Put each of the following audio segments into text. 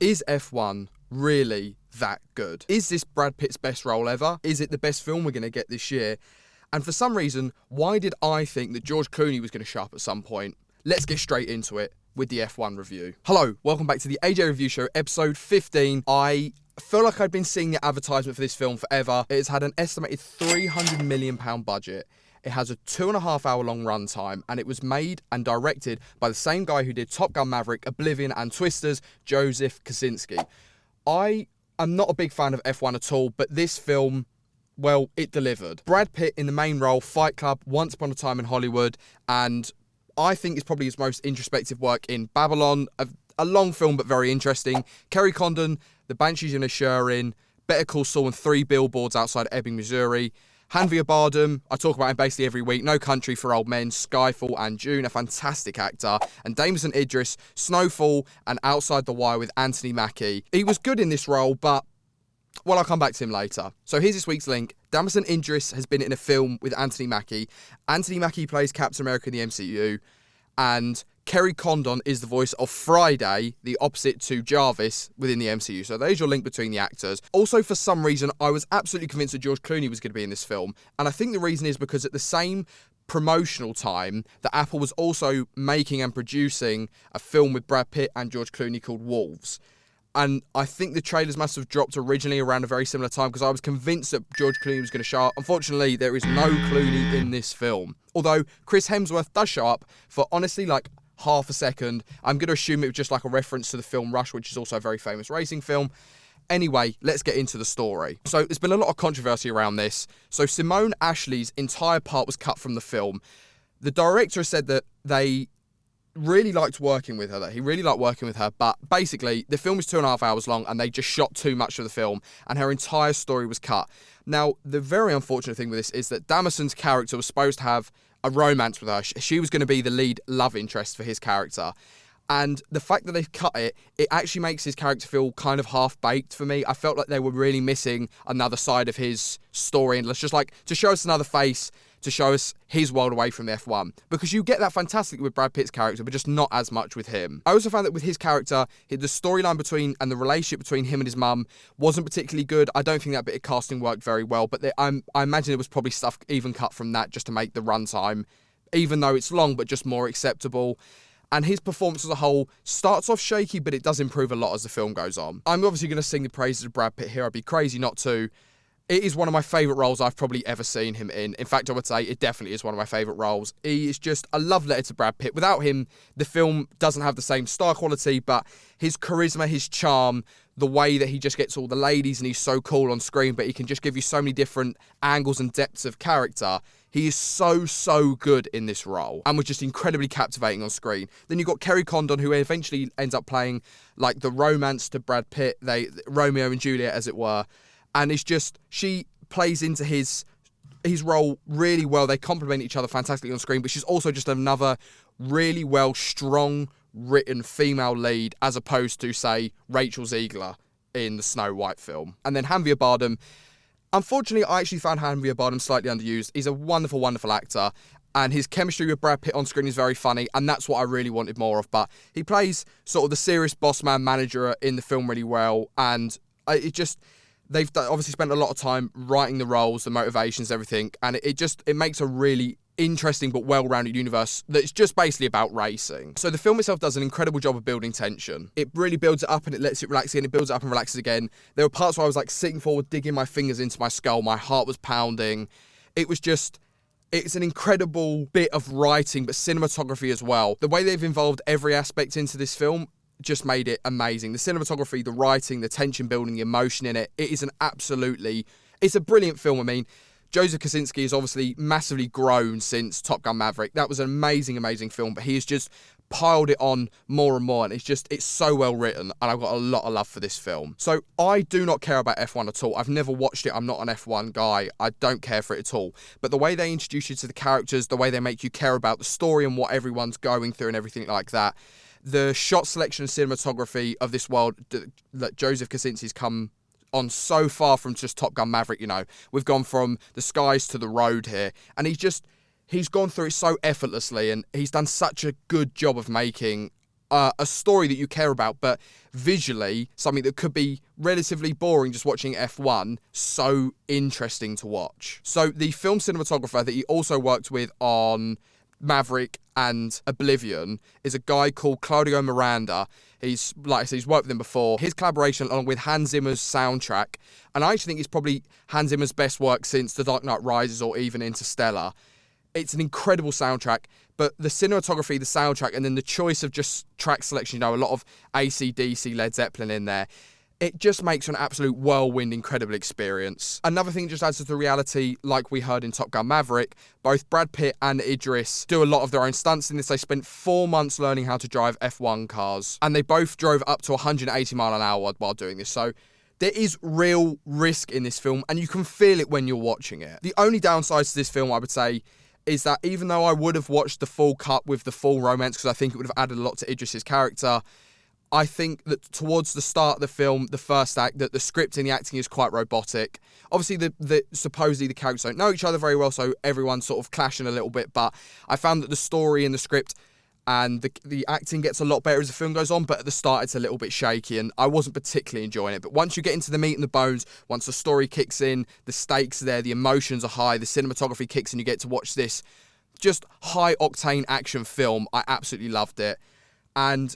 Is F1 really that good? Is this Brad Pitt's best role ever? Is it the best film we're going to get this year? And for some reason, why did I think that George Clooney was going to show up at some point? Let's get straight into it with the F1 review. Hello, welcome back to the AJ Review Show, episode 15. I feel like I've been seeing the advertisement for this film forever. It has had an estimated £300 million budget. It has a 2.5 hour long runtime, and it was made and directed by the same guy who did Top Gun Maverick, Oblivion and Twisters, Joseph Kosinski. I am not a big fan of F1 at all, but this film, well, it delivered. Brad Pitt in the main role, Fight Club, Once Upon a Time in Hollywood, and I think it's probably his most introspective work in Babylon, a long film but very interesting. Kerry Condon, The Banshees of Inisherin, Better Call Saul and 3 Billboards Outside Ebbing, Missouri. Javier Bardem, I talk about him basically every week. No Country for Old Men, Skyfall and June, a fantastic actor. And Damson Idris, Snowfall and Outside the Wire with Anthony Mackie. He was good in this role, but, well, I'll come back to him later. So here's this week's link. Damson Idris has been in a film with Anthony Mackie. Anthony Mackie plays Captain America in the MCU. And Kerry Condon is the voice of Friday, the opposite to Jarvis within the MCU. So there's your link between the actors. Also, for some reason, I was absolutely convinced that George Clooney was going to be in this film. And I think the reason is because at the same promotional time that Apple was also making and producing a film with Brad Pitt and George Clooney called Wolves. And I think the trailers must have dropped originally around a very similar time because I was convinced that George Clooney was going to show up. Unfortunately, there is no Clooney in this film. Although Chris Hemsworth does show up for honestly like half a second. I'm going to assume it was just like a reference to the film Rush, which is also a very famous racing film. Anyway, let's get into the story. So there's been a lot of controversy around this. So Simone Ashley's entire part was cut from the film. The director said that they really liked working with her, but basically the film is 2.5 hours long and they just shot too much of the film and her entire story was cut. Now, the very unfortunate thing with this is that Damson's character was supposed to have a romance with her. She was going to be the lead love interest for his character. And the fact that they've cut it actually makes his character feel kind of half-baked for me. I felt like they were really missing another side of his story. And let's just like, to show us another face, to show us his world away from the F1. Because you get that fantastically with Brad Pitt's character, but just not as much with him. I also found that with his character, the storyline between and the relationship between him and his mum wasn't particularly good. I don't think that bit of casting worked very well, but I imagine it was probably stuff even cut from that just to make the runtime, even though it's long, but just more acceptable. And his performance as a whole starts off shaky, but it does improve a lot as the film goes on. I'm obviously going to sing the praises of Brad Pitt here. I'd be crazy not to. It is one of my favourite roles I've probably ever seen him in. In fact, I would say it definitely is one of my favourite roles. He is just a love letter to Brad Pitt. Without him, the film doesn't have the same star quality, but his charisma, his charm, the way that he just gets all the ladies and he's so cool on screen, but he can just give you so many different angles and depths of character. He is so good in this role and was just incredibly captivating on screen. Then you've got Kerry Condon, who eventually ends up playing like the romance to Brad Pitt, Romeo and Juliet, as it were. And it's just, she plays into his role really well. They complement each other fantastically on screen, but she's also just another really well, strong, written female lead, as opposed to, say, Rachel Zegler in the Snow White film. And then Javier Bardem. Unfortunately, I actually found Javier Bardem slightly underused. He's a wonderful, wonderful actor, and his chemistry with Brad Pitt on screen is very funny, and that's what I really wanted more of. But he plays sort of the serious boss man manager in the film really well, and they've obviously spent a lot of time writing the roles, the motivations, everything, and it makes a really interesting but well-rounded universe that's just basically about racing. So the film itself does an incredible job of building tension. It really builds it up and it lets it relax again, it builds it up and relaxes again. There were parts where I was like sitting forward, digging my fingers into my skull, my heart was pounding. It's an incredible bit of writing, but cinematography as well. The way they've involved every aspect into this film just made it amazing. The cinematography, the writing, the tension building, the emotion in it. It's a brilliant film. I mean, Joseph Kosinski has obviously massively grown since Top Gun Maverick. That was an amazing, amazing film, but he has just piled it on more and more, and it's so well written, and I've got a lot of love for this film. So I do not care about F1 at all. I've never watched it. I'm not an F1 guy. I don't care for it at all. But the way they introduce you to the characters, the way they make you care about the story and what everyone's going through and everything like that, the shot selection and cinematography of this world that Joseph Kosinski's come on so far from just Top Gun Maverick, we've gone from the skies to the road here, and he's gone through it so effortlessly, and he's done such a good job of making a story that you care about, but visually, something that could be relatively boring just watching F1, so interesting to watch. So the film cinematographer that he also worked with on Maverick and Oblivion is a guy called Claudio Miranda. He's, like I said, he's worked with him before. His collaboration along with Hans Zimmer's soundtrack, and I actually think it's probably Hans Zimmer's best work since The Dark Knight Rises or even Interstellar. It's an incredible soundtrack, but the cinematography, the soundtrack, and then the choice of just track selection, you know, a lot of AC/DC, Led Zeppelin in there, it just makes an absolute whirlwind, incredible experience. Another thing just adds to the reality, like we heard in Top Gun Maverick, both Brad Pitt and Idris do a lot of their own stunts in this. They spent 4 months learning how to drive F1 cars, and they both drove up to 180 mile an hour while doing this. So there is real risk in this film, and you can feel it when you're watching it. The only downsides to this film, I would say, is that even though I would have watched the full cut with the full romance, because I think it would have added a lot to Idris's character, I think that towards the start of the film, the first act, that the script and the acting is quite robotic. Obviously, supposedly the characters don't know each other very well, so everyone's sort of clashing a little bit, but I found that the story and the script and the acting gets a lot better as the film goes on, but at the start it's a little bit shaky, and I wasn't particularly enjoying it. But once you get into the meat and the bones, once the story kicks in, the stakes are there, the emotions are high, the cinematography kicks in, you get to watch this just high-octane action film. I absolutely loved it. And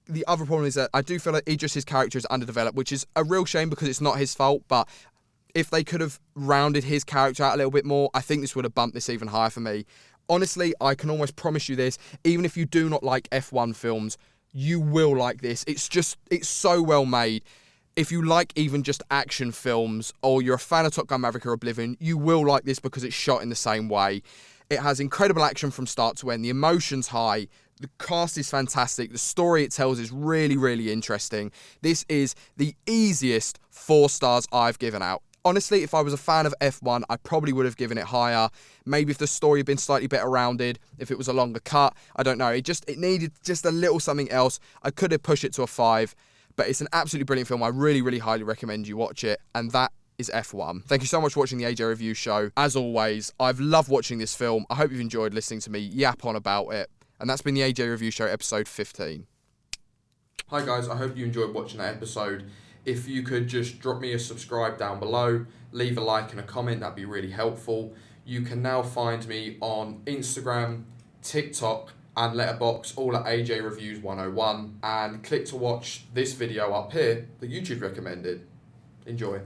the other problem is that I do feel like Idris's character is underdeveloped, which is a real shame because it's not his fault, but if they could have rounded his character out a little bit more, I think this would have bumped this even higher for me. Honestly, I can almost promise you this, even if you do not like F1 films, you will like this. It's so well made. If you like even just action films, or you're a fan of Top Gun Maverick or Oblivion, you will like this because it's shot in the same way. It has incredible action from start to end. The emotion's high. The cast is fantastic. The story it tells is really, really interesting. This is the easiest 4 stars I've given out. Honestly, if I was a fan of F1, I probably would have given it higher. Maybe if the story had been slightly better rounded, if it was a longer cut, I don't know. It needed just a little something else. I could have pushed it to a 5, but it's an absolutely brilliant film. I really, really highly recommend you watch it, and that is F1. Thank you so much for watching the AJ Review Show. As always, I've loved watching this film. I hope you've enjoyed listening to me yap on about it. And that's been the AJ Review Show, episode 15. Hi guys, I hope you enjoyed watching that episode. If you could just drop me a subscribe down below, leave a like and a comment, that'd be really helpful. You can now find me on Instagram, TikTok, and Letterboxd, all at AJ Reviews 101. And click to watch this video up here that YouTube recommended. Enjoy.